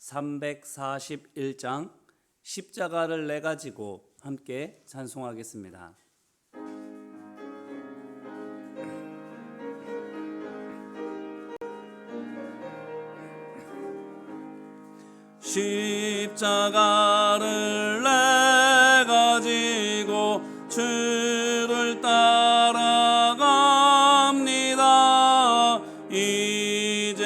341장 십자가를 내 가지고 함께 찬송하겠습니다. 십자가를 내 가지고 주를 따라갑니다. 이제부터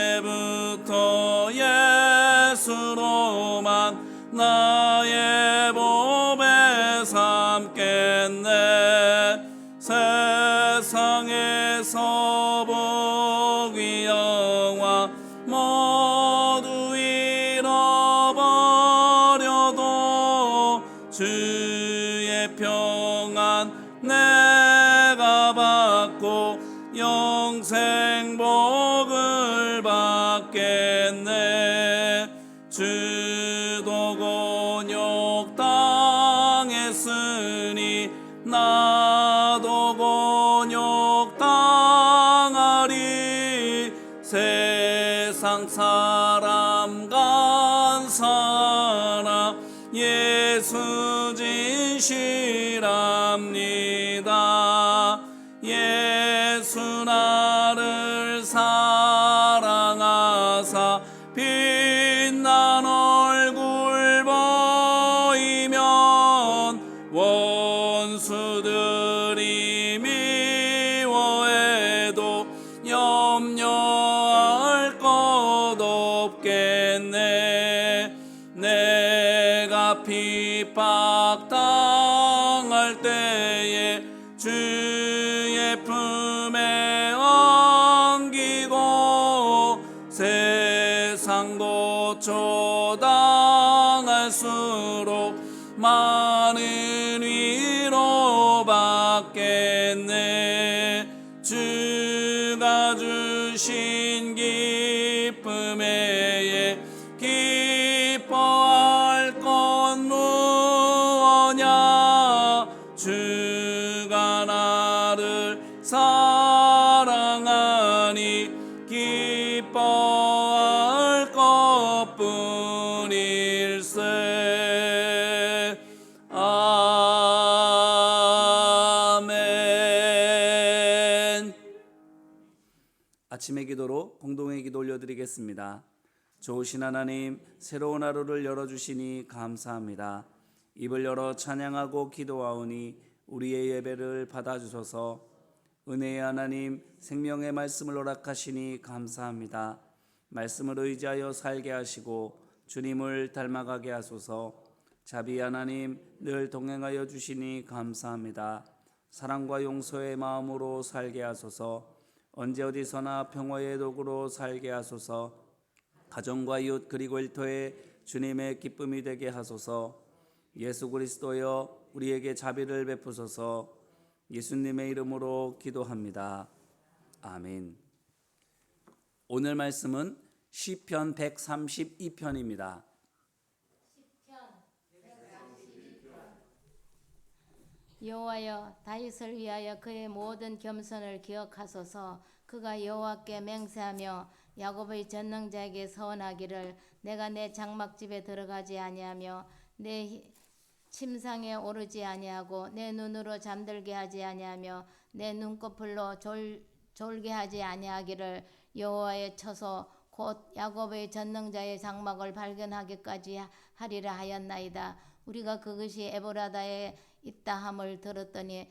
예수로만 나의 몸에 삼겠네. 세상에서 복이 영화 모두 잃어버려도 주의 평안 내가 받고 영생 복을 받겠네. 주도 곤욕 당했으니 나도 곤욕 당하리. 세상 사람 간사나 예수 진실합니다. 예수 나를 사랑하사 빛난 얼굴 보이면 원수들이 미워해도 염려할 것 없겠네. 내가 핍박당할 때에 주의 품에 안기고 세상도 초당할수록 많은 위로 받겠네. 주가 주신 기쁨 외에 기뻐할 것 무엇냐. 주가 나를 사랑하니 기뻐할 것뿐일세. 아멘. 아침의 기도로 공동의 기도 올려드리겠습니다. 좋으신 하나님, 새로운 하루를 열어주시니 감사합니다. 입을 열어 찬양하고 기도하오니 우리의 예배를 받아주소서. 은혜의 하나님, 생명의 말씀을 허락하시니 감사합니다. 말씀을 의지하여 살게 하시고 주님을 닮아가게 하소서. 자비 하나님, 늘 동행하여 주시니 감사합니다. 사랑과 용서의 마음으로 살게 하소서. 언제 어디서나 평화의 도구로 살게 하소서. 가정과 이웃 그리고 일터에 주님의 기쁨이 되게 하소서. 예수 그리스도여, 우리에게 자비를 베푸소서. 예수님의 이름으로 기도합니다. 아멘. 오늘 말씀은 시편 132편입니다. 여호와여, 다윗을 위하여 그의 모든 겸손을 기억하소서. 그가 여호와께 맹세하며 야곱의 전능자에게 서원하기를, 내가 내 장막집에 들어가지 아니하며 내 침상에 오르지 아니하고 내 눈으로 잠들게 하지 아니하며 내 눈꺼풀로 졸게 하지 아니하기를, 여호와의 처소 곧 야곱의 전능자의 장막을 발견하기까지 하리라 하였나이다. 우리가 그것이 에보라다에 있다 함을 들었더니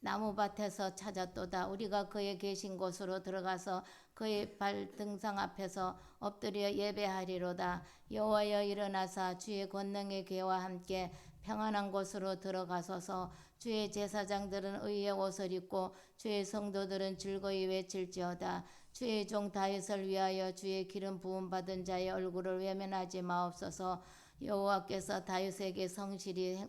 나무밭에서 찾았도다. 우리가 그의 계신 곳으로 들어가서 그의 발등상 앞에서 엎드려 예배하리로다. 여호와여, 일어나사 주의 권능의 궤와 함께 평안한 곳으로 들어가소서. 주의 제사장들은 의의 옷을 입고 주의 성도들은 즐거이 외칠지어다. 주의 종 다윗을 위하여 주의 기름 부음 받은 자의 얼굴을 외면하지 마옵소서. 여호와께서 다윗에게 성실히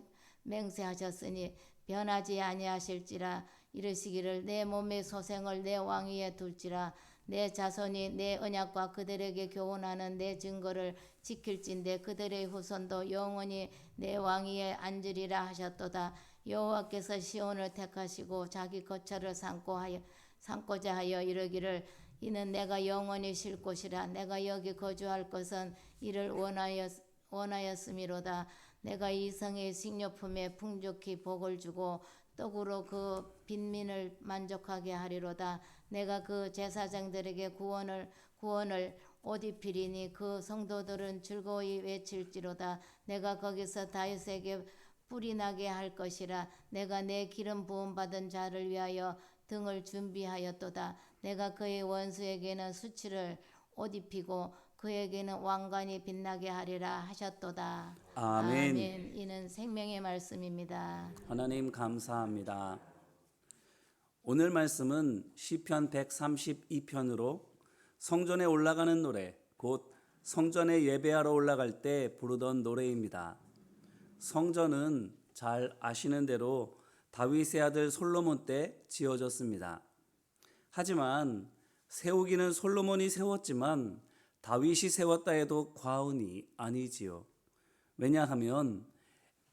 맹세하셨으니 변하지 아니하실지라. 이르시기를, 내 몸의 소생을 내 왕위에 둘지라. 내 자손이 내 언약과 그들에게 교훈하는 내 증거를 지킬진대 그들의 후손도 영원히 내 왕위에 앉으리라 하셨도다. 여호와께서 시온을 택하시고 자기 거처를 삼고자 하여 이르기를, 이는 내가 영원히 쉴 곳이라. 내가 여기 거주할 것은 이를 원하였음이로다. 내가 이 성의 식료품에 풍족히 복을 주고 떡으로 그 빈민을 만족하게 하리로다. 내가 그 제사장들에게 구원을 옷 입히리니 그 성도들은 즐거이 외칠지로다. 내가 거기서 다윗에게 뿔이 나게 할 것이라. 내가 내 기름 부음 받은 자를 위하여 등을 준비하였도다. 내가 그의 원수에게는 수치를 옷 입히고 그에게는 왕관이 빛나게 하리라 하셨도다. 아멘. 이는 생명의 말씀입니다. 하나님 감사합니다. 오늘 말씀은 시편 132편으로 성전에 올라가는 노래, 곧 성전에 예배하러 올라갈 때 부르던 노래입니다. 성전은 잘 아시는 대로 다윗의 아들 솔로몬 때 지어졌습니다. 하지만 세우기는 솔로몬이 세웠지만 다윗이 세웠다 해도 과언이 아니지요. 왜냐하면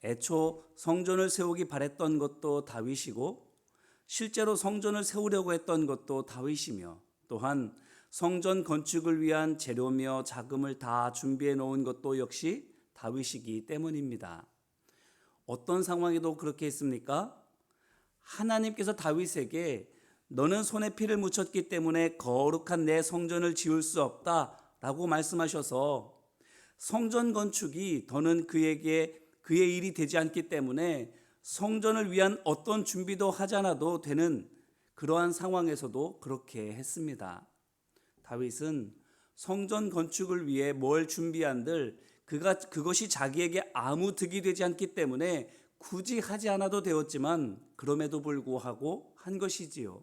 애초 성전을 세우기 바랬던 것도 다윗이고 실제로 성전을 세우려고 했던 것도 다윗이며 또한 성전 건축을 위한 재료며 자금을 다 준비해 놓은 것도 역시 다윗이기 때문입니다. 어떤 상황에도 그렇게 했습니까? 하나님께서 다윗에게 너는 손에 피를 묻혔기 때문에 거룩한 내 성전을 지을 수 없다라고 말씀하셔서 성전 건축이 더는 그에게 그의 일이 되지 않기 때문에 성전을 위한 어떤 준비도 하지 않아도 되는 그러한 상황에서도 그렇게 했습니다. 다윗은 성전 건축을 위해 뭘 준비한들 그것이 자기에게 아무 득이 되지 않기 때문에 굳이 하지 않아도 되었지만 그럼에도 불구하고 한 것이지요.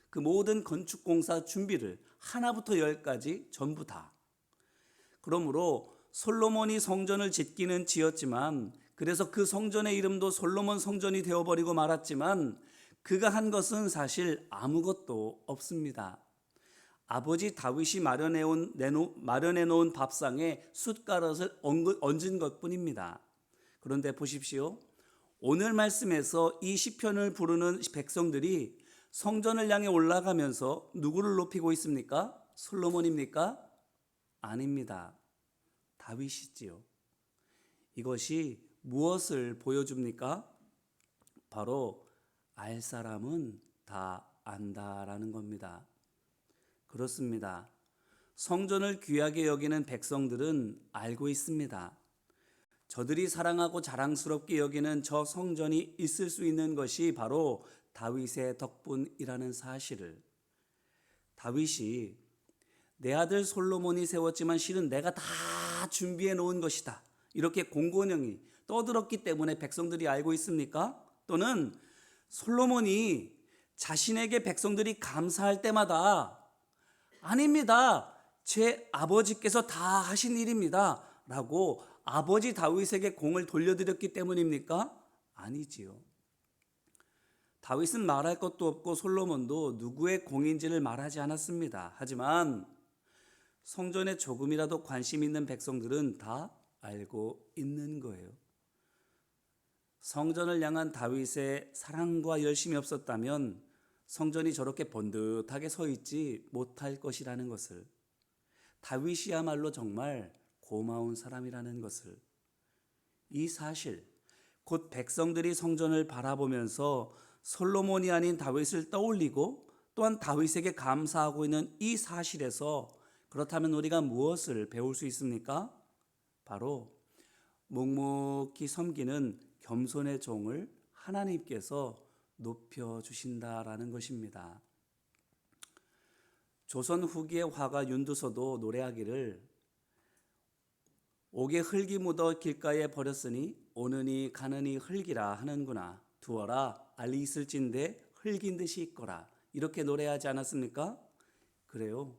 그 모든 건축공사 준비를 하나부터 열까지 전부 다. 그러므로 솔로몬이 성전을 짓기는 지었지만 그래서 그 성전의 이름도 솔로몬 성전이 되어버리고 말았지만 그가 한 것은 사실 아무것도 없습니다. 아버지 다윗이 마련해 놓은 밥상에 숯가락을 얹은 것뿐입니다. 그런데 보십시오. 오늘 말씀에서 이 시편을 부르는 백성들이 성전을 향해 올라가면서 누구를 높이고 있습니까? 솔로몬입니까? 아닙니다. 다윗이지요. 이것이 무엇을 보여줍니까? 바로 알 사람은 다 안다라는 겁니다. 그렇습니다. 성전을 귀하게 여기는 백성들은 알고 있습니다. 저들이 사랑하고 자랑스럽게 여기는 저 성전이 있을 수 있는 것이 바로 다윗의 덕분이라는 사실을. 다윗이 내 아들 솔로몬이 세웠지만 실은 내가 다 준비해 놓은 것이다. 이렇게 공고명이 떠들었기 때문에 백성들이 알고 있습니까? 또는 솔로몬이 자신에게 백성들이 감사할 때마다 아닙니다. 제 아버지께서 다 하신 일입니다. 라고 아버지 다윗에게 공을 돌려드렸기 때문입니까? 아니지요. 다윗은 말할 것도 없고 솔로몬도 누구의 공인지를 말하지 않았습니다. 하지만 성전에 조금이라도 관심 있는 백성들은 다 알고 있는 거예요. 성전을 향한 다윗의 사랑과 열심이 없었다면 성전이 저렇게 번듯하게 서 있지 못할 것이라는 것을, 다윗이야말로 정말 고마운 사람이라는 것을, 이 사실, 곧 백성들이 성전을 바라보면서 솔로몬이 아닌 다윗을 떠올리고 또한 다윗에게 감사하고 있는 이 사실에서 그렇다면 우리가 무엇을 배울 수 있습니까? 바로 묵묵히 섬기는 겸손의 종을 하나님께서 높여주신다라는 것입니다. 조선 후기의 화가 윤두서도 노래하기를 옥에 흙이 묻어 길가에 버렸으니 오느니 가느니 흙이라 하는구나. 두어라 알리 있을진데 흙인 듯이 있거라. 이렇게 노래하지 않았습니까? 그래요.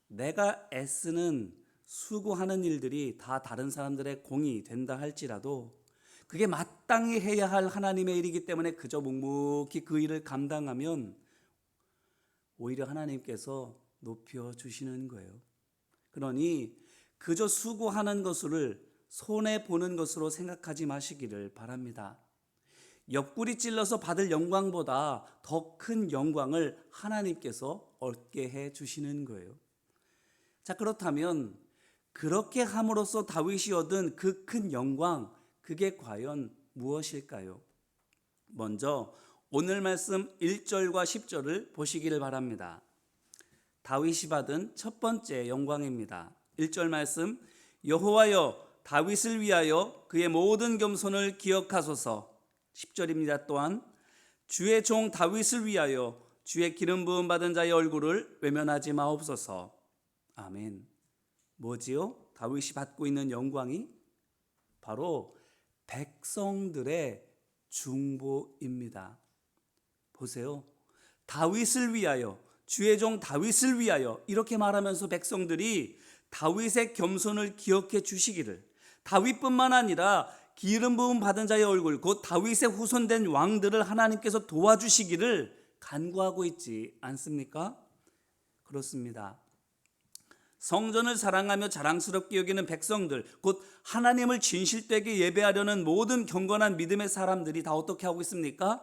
내가 애쓰는 수고하는 일들이 다 다른 사람들의 공이 된다 할지라도 그게 마땅히 해야 할 하나님의 일이기 때문에 그저 묵묵히 그 일을 감당하면 오히려 하나님께서 높여주시는 거예요. 그러니 그저 수고하는 것을 손해보는 것으로 생각하지 마시기를 바랍니다. 옆구리 찔러서 받을 영광보다 더 큰 영광을 하나님께서 얻게 해 주시는 거예요. 자, 그렇다면 그렇게 함으로써 다윗이 얻은 그 큰 영광, 그게 과연 무엇일까요? 먼저 오늘 말씀 1절과 10절을 보시기를 바랍니다. 다윗이 받은 첫 번째 영광입니다. 1절 말씀, 여호와여 다윗을 위하여 그의 모든 겸손을 기억하소서. 10절입니다. 또한 주의 종 다윗을 위하여 주의 기름 부음 받은 자의 얼굴을 외면하지 마옵소서. 아멘. 뭐지요? 다윗이 받고 있는 영광이 바로 백성들의 중보입니다. 보세요. 다윗을 위하여, 주의 종 다윗을 위하여 이렇게 말하면서 백성들이 다윗의 겸손을 기억해 주시기를, 다윗뿐만 아니라 기름 부음 받은 자의 얼굴, 곧 다윗의 후손된 왕들을 하나님께서 도와주시기를 간구하고 있지 않습니까? 그렇습니다. 성전을 사랑하며 자랑스럽게 여기는 백성들, 곧 하나님을 진실되게 예배하려는 모든 경건한 믿음의 사람들이 다 어떻게 하고 있습니까?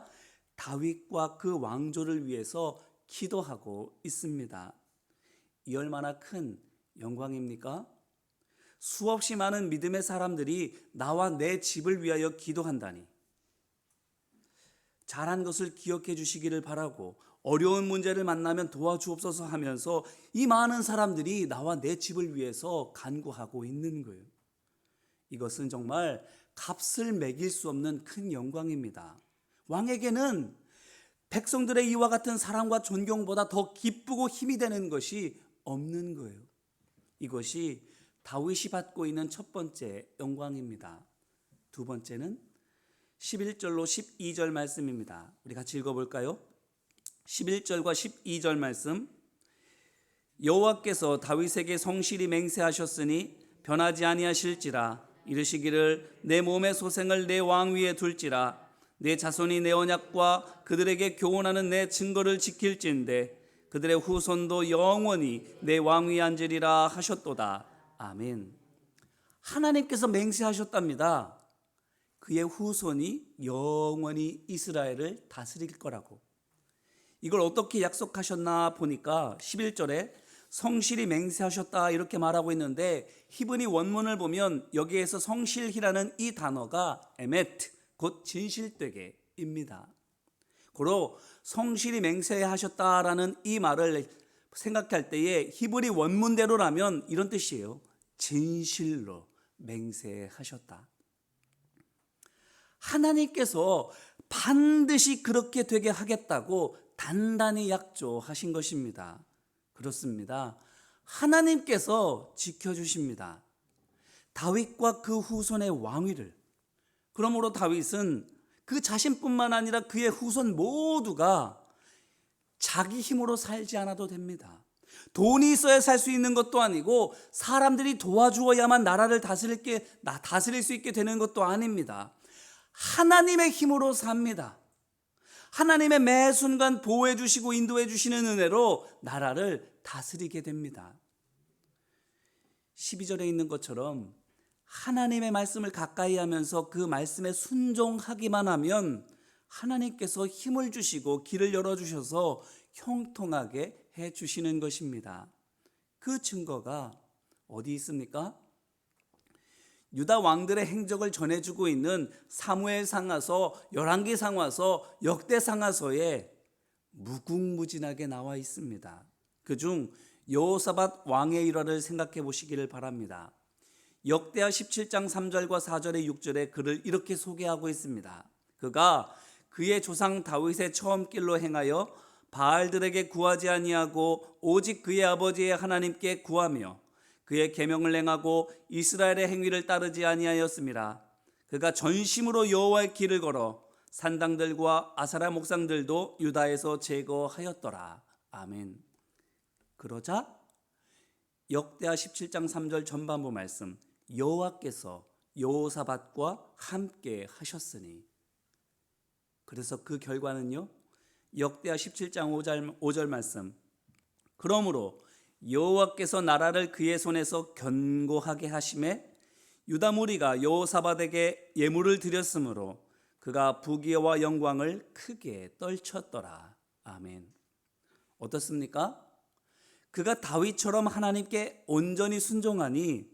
다윗과 그 왕조를 위해서 기도하고 있습니다. 이 얼마나 큰 영광입니까? 수없이 많은 믿음의 사람들이 나와 내 집을 위하여 기도한다니, 잘한 것을 기억해 주시기를 바라고 어려운 문제를 만나면 도와주옵소서 하면서 이 많은 사람들이 나와 내 집을 위해서 간구하고 있는 거예요. 이것은 정말 값을 매길 수 없는 큰 영광입니다. 왕에게는 백성들의 이와 같은 사랑과 존경보다 더 기쁘고 힘이 되는 것이 없는 거예요. 이것이 다윗이 받고 있는 첫 번째 영광입니다. 두 번째는 11절로 12절 말씀입니다. 우리 같이 읽어볼까요? 11절과 12절 말씀, 여호와께서 다윗에게 성실히 맹세하셨으니 변하지 아니하실지라. 이르시기를 내 몸의 소생을 내 왕 위에 둘지라. 내 자손이 내 언약과 그들에게 교훈하는 내 증거를 지킬진대 그들의 후손도 영원히 내 왕 위에 앉으리라 하셨도다. 아멘. 하나님께서 맹세하셨답니다. 그의 후손이 영원히 이스라엘을 다스릴 거라고. 이걸 어떻게 약속하셨나 보니까 11절에 성실히 맹세하셨다 이렇게 말하고 있는데, 히브리 원문을 보면 여기에서 성실히라는 이 단어가 에메트, 곧 진실되게입니다. 고로 성실히 맹세하셨다라는 이 말을 생각할 때에 히브리 원문대로라면 이런 뜻이에요. 진실로 맹세하셨다. 하나님께서 반드시 그렇게 되게 하겠다고 단단히 약조하신 것입니다. 그렇습니다. 하나님께서 지켜주십니다. 다윗과 그 후손의 왕위를. 그러므로 다윗은 그 자신뿐만 아니라 그의 후손 모두가 자기 힘으로 살지 않아도 됩니다. 돈이 있어야 살 수 있는 것도 아니고 사람들이 도와주어야만 나라를 다스릴 수 있게 되는 것도 아닙니다. 하나님의 힘으로 삽니다. 하나님의 매 순간 보호해 주시고 인도해 주시는 은혜로 나라를 다스리게 됩니다. 12절에 있는 것처럼 하나님의 말씀을 가까이 하면서 그 말씀에 순종하기만 하면 하나님께서 힘을 주시고 길을 열어주셔서 형통하게 해주시는 것입니다. 그 증거가 어디 있습니까? 유다 왕들의 행적을 전해주고 있는 사무엘상하서, 열왕기상하서, 역대상하서에 무궁무진하게 나와 있습니다. 그중 여호사밧 왕의 일화를 생각해 보시기를 바랍니다. 역대하 17장 3절과 4절의 6절에 그를 이렇게 소개하고 있습니다. 그가 그의 조상 다윗의 처음 길로 행하여 바알들에게 구하지 아니하고 오직 그의 아버지의 하나님께 구하며 그의 계명을 행하고 이스라엘의 행위를 따르지 아니하였습니다. 그가 전심으로 여호와의 길을 걸어 산당들과 아사라 목상들도 유다에서 제거하였더라. 아멘. 그러자 역대하 17장 3절 전반부 말씀, 여호와께서 여호사밧과 함께 하셨으니. 그래서 그 결과는요, 역대하 17장 5절 말씀, 그러므로 여호와께서 나라를 그의 손에서 견고하게 하심에 유다 무리가 여호사밧에게 예물을 드렸으므로 그가 부귀와 영광을 크게 떨쳤더라. 아멘. 어떻습니까? 그가 다윗처럼 하나님께 온전히 순종하니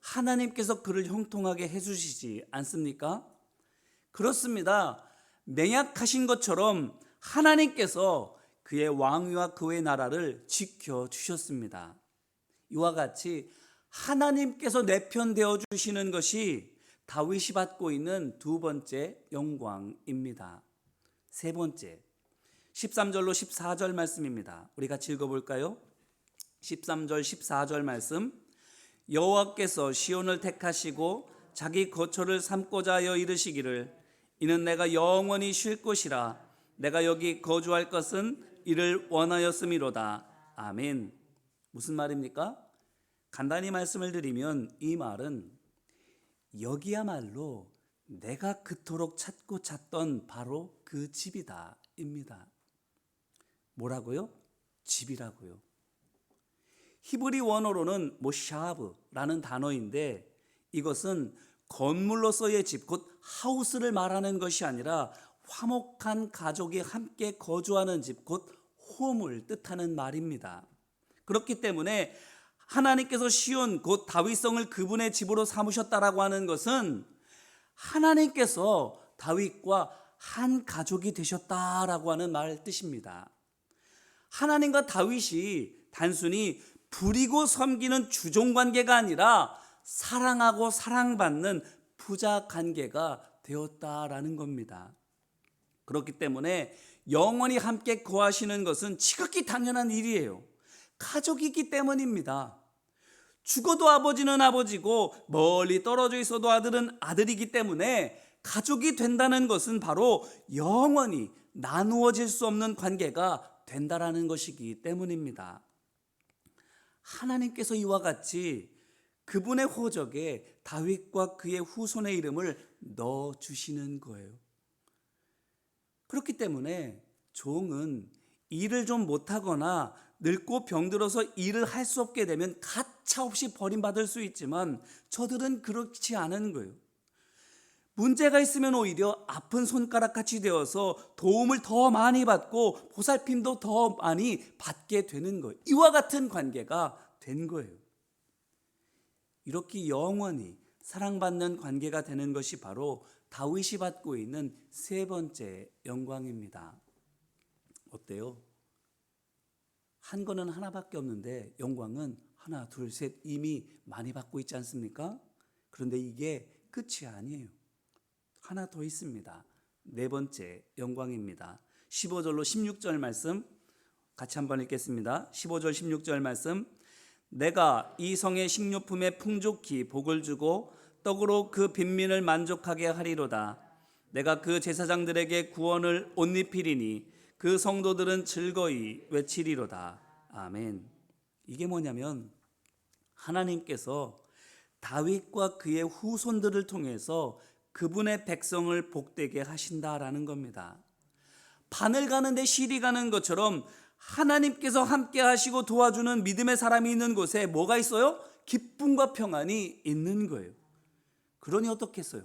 하나님께서 그를 형통하게 해주시지 않습니까? 그렇습니다. 맹약하신 것처럼 하나님께서 그의 왕위와 그의 나라를 지켜주셨습니다. 이와 같이 하나님께서 내 편 되어 주시는 것이 다윗이 받고 있는 두 번째 영광입니다. 세 번째, 13절로 14절 말씀입니다. 우리 같이 읽어볼까요? 13절 14절 말씀. 여호와께서 시온을 택하시고 자기 거처를 삼고자 하여 이르시기를 이는 내가 영원히 쉴 곳이라 내가 여기 거주할 것은 이를 원하였음이로다. 아멘. 무슨 말입니까? 간단히 말씀을 드리면 이 말은 여기야말로 내가 그토록 찾고 찾던 바로 그 집이다 입니다. 뭐라고요? 집이라고요. 히브리 원어로는 모샤브라는 단어인데 이것은 건물로서의 집, 곧 하우스를 말하는 것이 아니라 화목한 가족이 함께 거주하는 집, 곧 홈을 뜻하는 말입니다. 그렇기 때문에 하나님께서 시온 곧 다윗성을 그분의 집으로 삼으셨다라고 하는 것은 하나님께서 다윗과 한 가족이 되셨다라고 하는 말 뜻입니다. 하나님과 다윗이 단순히 부리고 섬기는 주종 관계가 아니라 사랑하고 사랑받는 부자 관계가 되었다라는 겁니다. 그렇기 때문에 영원히 함께 거하시는 것은 지극히 당연한 일이에요. 가족이기 때문입니다. 죽어도 아버지는 아버지고 멀리 떨어져 있어도 아들은 아들이기 때문에 가족이 된다는 것은 바로 영원히 나누어질 수 없는 관계가 된다라는 것이기 때문입니다. 하나님께서 이와 같이 그분의 호적에 다윗과 그의 후손의 이름을 넣어주시는 거예요. 그렇기 때문에 종은 일을 좀 못하거나 늙고 병들어서 일을 할 수 없게 되면 가차없이 버림받을 수 있지만 저들은 그렇지 않은 거예요. 문제가 있으면 오히려 아픈 손가락같이 되어서 도움을 더 많이 받고 보살핌도 더 많이 받게 되는 거예요. 이와 같은 관계가 된 거예요. 이렇게 영원히 사랑받는 관계가 되는 것이 바로 다윗이 받고 있는 세 번째 영광입니다. 어때요? 한 거는 하나밖에 없는데 영광은 하나, 둘, 셋 이미 많이 받고 있지 않습니까? 그런데 이게 끝이 아니에요. 하나 더 있습니다. 네 번째 영광입니다. 15절로 16절 말씀 같이 한번 읽겠습니다. 15절 16절 말씀. 내가 이 성의 식료품에 풍족히 복을 주고 떡으로 그 빈민을 만족하게 하리로다. 내가 그 제사장들에게 구원을 옷 입히리니 그 성도들은 즐거이 외치리로다. 아멘. 이게 뭐냐면 하나님께서 다윗과 그의 후손들을 통해서 그분의 백성을 복되게 하신다라는 겁니다. 바늘 가는데 실이 가는 것처럼 하나님께서 함께 하시고 도와주는 믿음의 사람이 있는 곳에 뭐가 있어요? 기쁨과 평안이 있는 거예요. 그러니 어떻겠어요?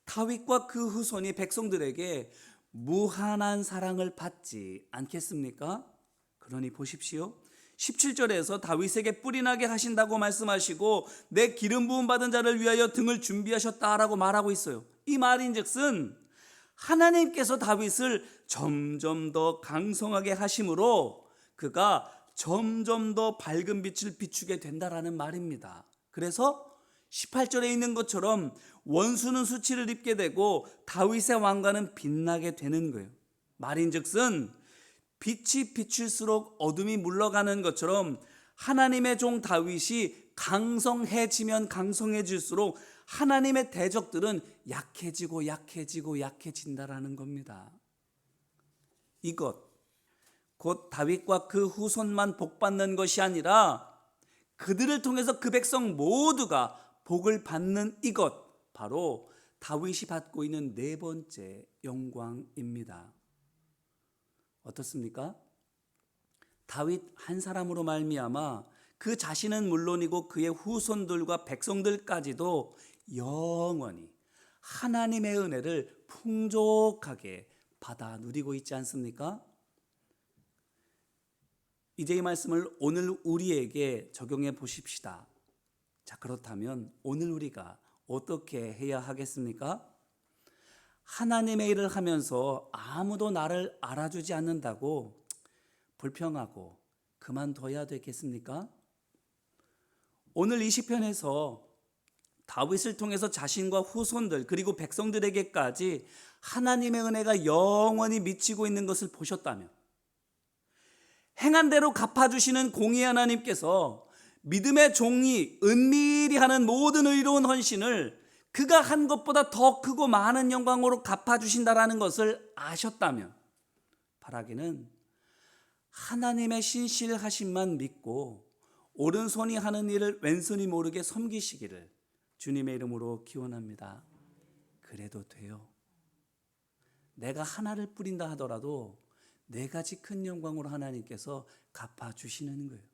다윗과 그 후손이 백성들에게 무한한 사랑을 받지 않겠습니까? 그러니 보십시오. 17절에서 다윗에게 뿔이 나게 하신다고 말씀하시고 내 기름 부음 받은 자를 위하여 등을 준비하셨다라고 말하고 있어요. 이 말인즉슨 하나님께서 다윗을 점점 더 강성하게 하심으로 그가 점점 더 밝은 빛을 비추게 된다라는 말입니다. 그래서 18절에 있는 것처럼 원수는 수치를 입게 되고 다윗의 왕관은 빛나게 되는 거예요. 말인즉슨 빛이 비칠수록 어둠이 물러가는 것처럼 하나님의 종 다윗이 강성해지면 강성해질수록 하나님의 대적들은 약해지고 약해지고 약해진다라는 겁니다. 이것 곧 다윗과 그 후손만 복받는 것이 아니라 그들을 통해서 그 백성 모두가 복을 받는 이것 바로 다윗이 받고 있는 네 번째 영광입니다. 어떻습니까? 다윗 한 사람으로 말미암아 그 자신은 물론이고 그의 후손들과 백성들까지도 영원히 하나님의 은혜를 풍족하게 받아 누리고 있지 않습니까? 이제 이 말씀을 오늘 우리에게 적용해 보십시다. 자, 그렇다면 오늘 우리가 어떻게 해야 하겠습니까? 하나님의 일을 하면서 아무도 나를 알아주지 않는다고 불평하고 그만둬야 되겠습니까? 오늘 이 시편에서 다윗을 통해서 자신과 후손들 그리고 백성들에게까지 하나님의 은혜가 영원히 미치고 있는 것을 보셨다면, 행한 대로 갚아주시는 공의 하나님께서 믿음의 종이 은밀히 하는 모든 의로운 헌신을 그가 한 것보다 더 크고 많은 영광으로 갚아주신다라는 것을 아셨다면, 바라기는 하나님의 신실하심만 믿고 오른손이 하는 일을 왼손이 모르게 섬기시기를 주님의 이름으로 기원합니다. 그래도 돼요. 내가 하나를 뿌린다 하더라도 네 가지 큰 영광으로 하나님께서 갚아주시는 거예요.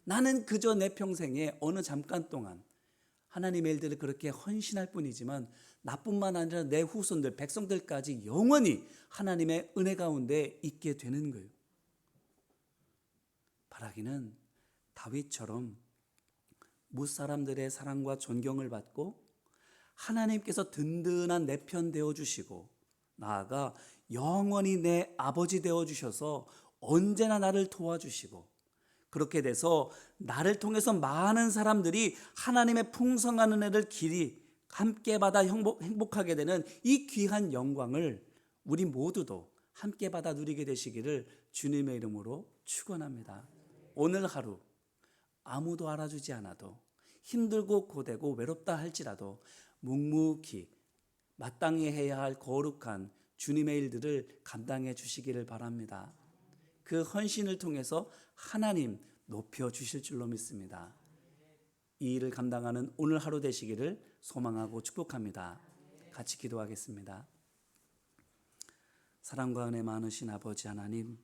나는 그저 내 평생에 어느 잠깐 동안 하나님의 일들을 그렇게 헌신할 뿐이지만 나뿐만 아니라 내 후손들, 백성들까지 영원히 하나님의 은혜 가운데 있게 되는 거예요. 바라기는 다윗처럼 무사람들의 사랑과 존경을 받고 하나님께서 든든한 내 편 되어주시고 나아가 영원히 내 아버지 되어주셔서 언제나 나를 도와주시고, 그렇게 돼서 나를 통해서 많은 사람들이 하나님의 풍성한 은혜를 길이 함께 받아 행복하게 되는 이 귀한 영광을 우리 모두도 함께 받아 누리게 되시기를 주님의 이름으로 축원합니다. 오늘 하루 아무도 알아주지 않아도 힘들고 고되고 외롭다 할지라도 묵묵히 마땅히 해야 할 거룩한 주님의 일들을 감당해 주시기를 바랍니다. 그 헌신을 통해서 하나님 높여 주실 줄로 믿습니다. 이 일을 감당하는 오늘 하루 되시기를 소망하고 축복합니다. 같이 기도하겠습니다. 사랑과 은혜 많으신 아버지 하나님,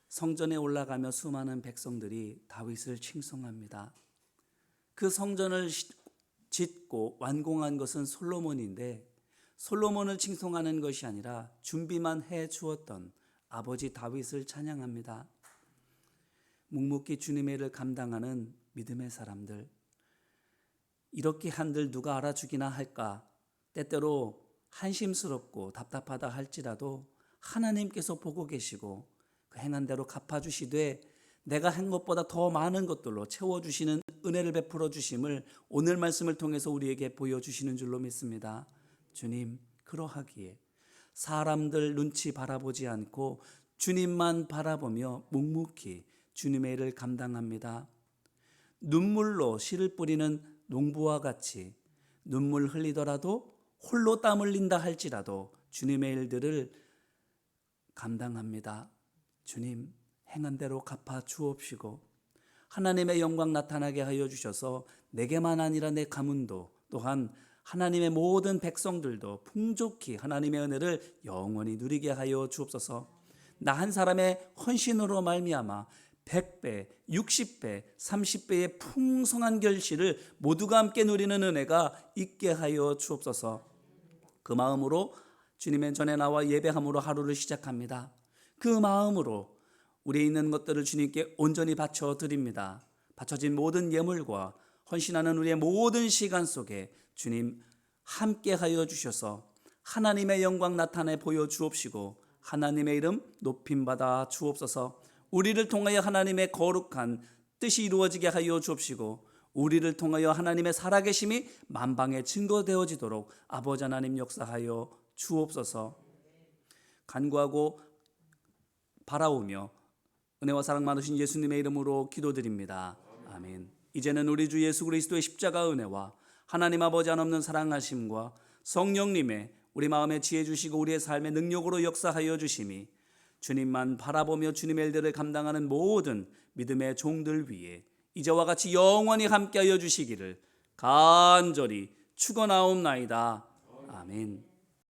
성전에 올라가며 수많은 백성들이 다윗을 칭송합니다. 그 성전을 짓고 완공한 것은 솔로몬인데, 솔로몬을 칭송하는 것이 아니라 준비만 해 주었던 아버지 다윗을 찬양합니다. 묵묵히 주님의 일을 감당하는 믿음의 사람들, 이렇게 한들 누가 알아주기나 할까, 때때로 한심스럽고 답답하다 할지라도 하나님께서 보고 계시고 그 행한 대로 갚아주시되 내가 한 것보다 더 많은 것들로 채워주시는 은혜를 베풀어 주심을 오늘 말씀을 통해서 우리에게 보여주시는 줄로 믿습니다. 주님, 그러하기에 사람들 눈치 바라보지 않고 주님만 바라보며 묵묵히 주님의 일을 감당합니다. 눈물로 씨를 뿌리는 농부와 같이 눈물 흘리더라도 홀로 땀 흘린다 할지라도 주님의 일들을 감당합니다. 주님, 행한 대로 갚아 주옵시고 하나님의 영광 나타나게 하여 주셔서 내게만 아니라 내 가문도 또한 하나님의 모든 백성들도 풍족히 하나님의 은혜를 영원히 누리게 하여 주옵소서. 나 한 사람의 헌신으로 말미암아 100배, 60배, 30배의 풍성한 결실을 모두가 함께 누리는 은혜가 있게 하여 주옵소서. 그 마음으로 주님의 전에 나와 예배함으로 하루를 시작합니다. 그 마음으로 우리에 있는 것들을 주님께 온전히 바쳐 드립니다. 바쳐진 모든 예물과 헌신하는 우리의 모든 시간 속에 주님 함께 하여 주셔서 하나님의 영광 나타내 보여 주옵시고 하나님의 이름 높임받아 주옵소서. 우리를 통하여 하나님의 거룩한 뜻이 이루어지게 하여 주옵시고 우리를 통하여 하나님의 살아계심이 만방에 증거되어지도록 아버지 하나님 역사하여 주옵소서. 간구하고 바라오며 은혜와 사랑 많으신 예수님의 이름으로 기도드립니다. 아멘. 이제는 우리 주 예수 그리스도의 십자가 은혜와 하나님 아버지 한없는 사랑하심과 성령님의 우리 마음에 지혜 주시고 우리의 삶의 능력으로 역사하여 주심이 주님만 바라보며 주님의 일들을 감당하는 모든 믿음의 종들 위에 이제와 같이 영원히 함께하여 주시기를 간절히 축원하옵나이다. 아멘.